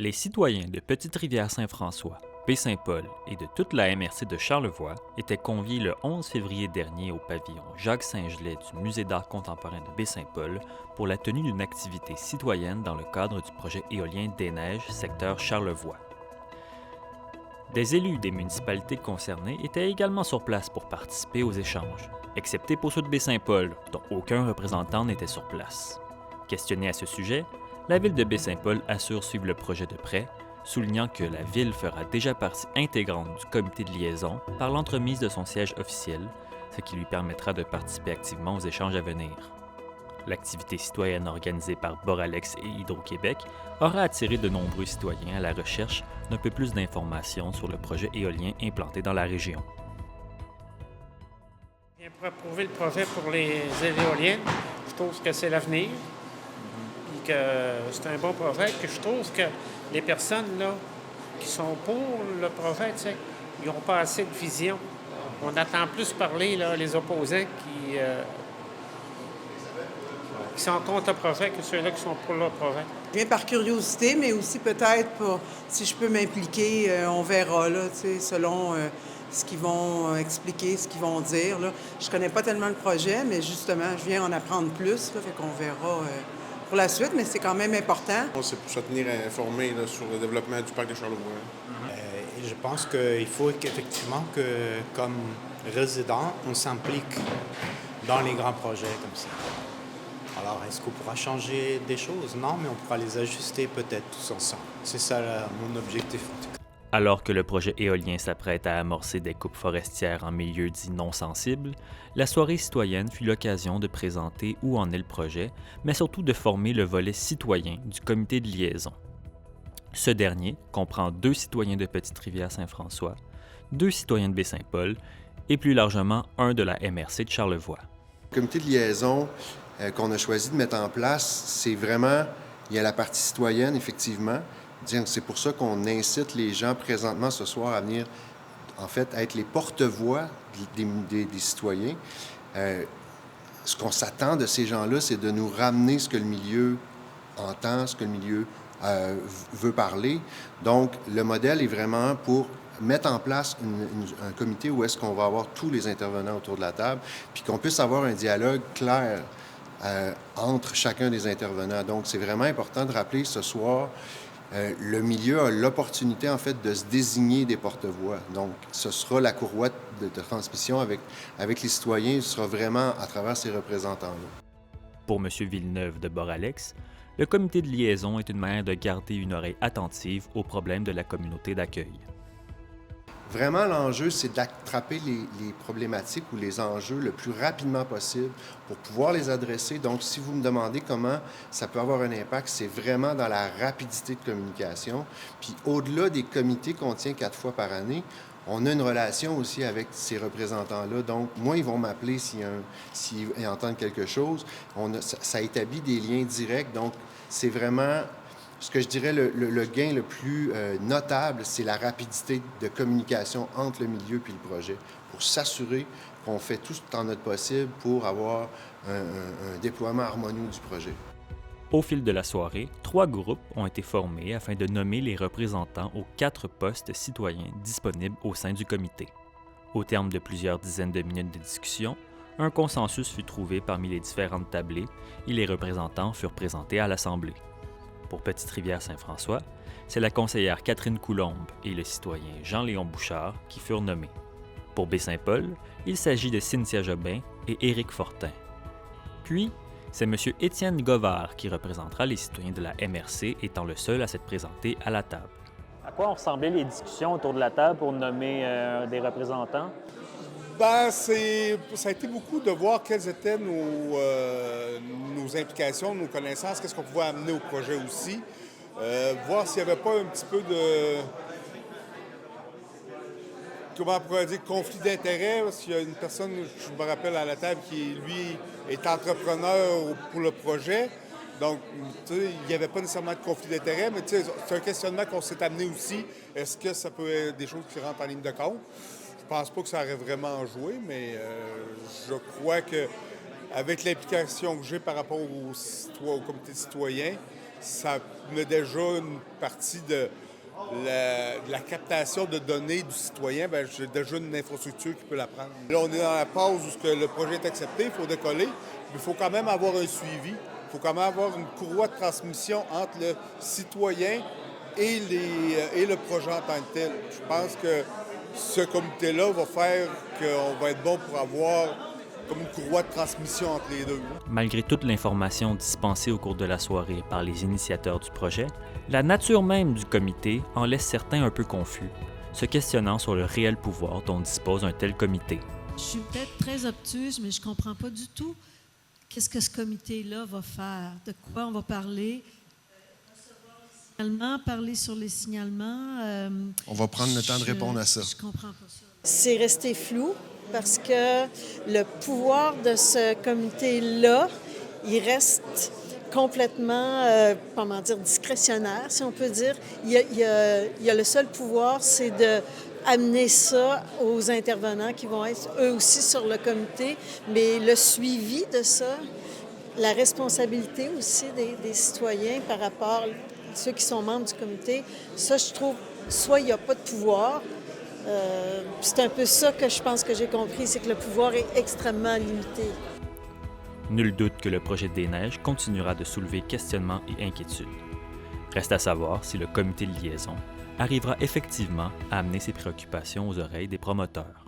Les citoyens de Petite-Rivière-Saint-François, Baie-Saint-Paul et de toute la MRC de Charlevoix étaient conviés le 11 février dernier au pavillon Jacques-Saint-Gelais du Musée d'art contemporain de Baie-Saint-Paul pour la tenue d'une activité citoyenne dans le cadre du projet éolien des Neiges, secteur Charlevoix. Des élus des municipalités concernées étaient également sur place pour participer aux échanges, excepté pour ceux de Baie-Saint-Paul, dont aucun représentant n'était sur place. Questionné à ce sujet, la ville de Baie-Saint-Paul assure suivre le projet de près, soulignant que la ville fera déjà partie intégrante du comité de liaison par l'entremise de son siège officiel, ce qui lui permettra de participer activement aux échanges à venir. L'activité citoyenne organisée par Boralex et Hydro-Québec aura attiré de nombreux citoyens à la recherche d'un peu plus d'informations sur le projet éolien implanté dans la région. Pour approuver le projet pour les éoliennes, je trouve que c'est l'avenir, puis que c'est un bon projet, puis je trouve que les personnes là, qui sont pour le projet, tu sais, ils n'ont pas assez de vision. On entend plus parler là, les opposants qui sont contre le projet que ceux-là qui sont pour le projet. Je viens par curiosité, mais aussi peut-être pour, si je peux m'impliquer, on verra, là, selon ce qu'ils vont expliquer, ce qu'ils vont dire. Là. Je connais pas tellement le projet, mais justement, je viens en apprendre plus, là, fait qu'on verra pour la suite, mais c'est quand même important. C'est pour se tenir informé là, sur le développement du parc de Charlevoix. Je pense qu'il faut qu'effectivement que, comme résident, on s'implique dans les grands projets comme ça. Alors, est-ce qu'on pourra changer des choses? Non, mais on pourra les ajuster peut-être tous ensemble. C'est ça mon objectif en tout cas. Alors que le projet éolien s'apprête à amorcer des coupes forestières en milieu dit non sensible, la soirée citoyenne fut l'occasion de présenter où en est le projet, mais surtout de former le volet citoyen du comité de liaison. Ce dernier comprend 2 citoyens de Petite-Rivière-Saint-François, 2 citoyens de Baie-Saint-Paul et plus largement un de la MRC de Charlevoix. Le comité de liaison qu'on a choisi de mettre en place, c'est vraiment, il y a la partie citoyenne, effectivement. C'est pour ça qu'on incite les gens présentement ce soir à venir, en fait, être les porte-voix des citoyens. Ce qu'on s'attend de ces gens-là, c'est de nous ramener ce que le milieu entend, ce que le milieu veut parler. Donc, le modèle est vraiment pour mettre en place un comité où est-ce qu'on va avoir tous les intervenants autour de la table, puis qu'on puisse avoir un dialogue clair entre chacun des intervenants. Donc, c'est vraiment important de rappeler ce soir, le milieu a l'opportunité, en fait, de se désigner des porte-voix. Donc, ce sera la courroie de transmission avec les citoyens, ce sera vraiment à travers ces représentants-là. Pour M. Villeneuve de Boralex, le comité de liaison est une manière de garder une oreille attentive aux problèmes de la communauté d'accueil. Vraiment, l'enjeu, c'est d'attraper les problématiques ou les enjeux le plus rapidement possible pour pouvoir les adresser. Donc, si vous me demandez comment ça peut avoir un impact, c'est vraiment dans la rapidité de communication. Puis, au-delà des comités qu'on tient 4 fois par année, on a une relation aussi avec ces représentants-là. Donc, moi, ils vont m'appeler s'ils entendent quelque chose. Ça établit des liens directs. Donc, c'est vraiment... Ce que je dirais, le gain le plus notable, c'est la rapidité de communication entre le milieu et le projet, pour s'assurer qu'on fait tout en notre possible pour avoir un déploiement harmonieux du projet. Au fil de la soirée, 3 groupes ont été formés afin de nommer les représentants aux 4 postes citoyens disponibles au sein du comité. Au terme de plusieurs dizaines de minutes de discussion, un consensus fut trouvé parmi les différentes tablées et les représentants furent présentés à l'Assemblée. Pour Petite-Rivière-Saint-François, c'est la conseillère Catherine Coulombe et le citoyen Jean-Léon Bouchard qui furent nommés. Pour Baie-Saint-Paul, il s'agit de Cynthia Jobin et Éric Fortin. Puis, c'est M. Étienne Govard qui représentera les citoyens de la MRC, étant le seul à s'être présenté à la table. À quoi ont ressemblé les discussions autour de la table pour nommer des représentants? Ça a été beaucoup de voir quelles étaient nos implications, nos connaissances, qu'est-ce qu'on pouvait amener au projet aussi. Voir s'il n'y avait pas un petit peu de... Comment on pourrait dire, conflit d'intérêts. Parce qu'il y a une personne, je me rappelle, à la table qui, lui, est entrepreneur pour le projet. Donc, tu sais, il n'y avait pas nécessairement de conflit d'intérêts, mais tu sais, c'est un questionnement qu'on s'est amené aussi. Est-ce que ça peut être des choses qui rentrent en ligne de compte? Je pense pas que ça aurait vraiment joué, mais je crois que avec l'implication que j'ai par rapport au comité citoyen, ça met déjà une partie de la captation de données du citoyen. Bien, j'ai déjà une infrastructure qui peut la prendre. Là, on est dans la phase où le projet est accepté, il faut décoller, mais il faut quand même avoir un suivi. Il faut quand même avoir une courroie de transmission entre le citoyen et le projet en tant que tel. Je pense que ce comité-là va faire qu'on va être bon pour avoir comme une courroie de transmission entre les deux. Malgré toute l'information dispensée au cours de la soirée par les initiateurs du projet, la nature même du comité en laisse certains un peu confus, se questionnant sur le réel pouvoir dont dispose un tel comité. Je suis peut-être très obtuse, mais je ne comprends pas du tout qu'est-ce que ce comité-là va faire, de quoi on va parler. Parler sur les signalements. On va prendre le temps de répondre à ça. Je comprends pas ça. C'est resté flou parce que le pouvoir de ce comité-là, il reste complètement, comment dire, discrétionnaire, si on peut dire. Il y a le seul pouvoir, c'est d'amener ça aux intervenants qui vont être eux aussi sur le comité, mais le suivi de ça, la responsabilité aussi des citoyens par rapport à ceux qui sont membres du comité, ça, je trouve, soit il n'y a pas de pouvoir, c'est un peu ça que je pense que j'ai compris, c'est que le pouvoir est extrêmement limité. Nul doute que le projet des Neiges continuera de soulever questionnements et inquiétudes. Reste à savoir si le comité de liaison arrivera effectivement à amener ses préoccupations aux oreilles des promoteurs.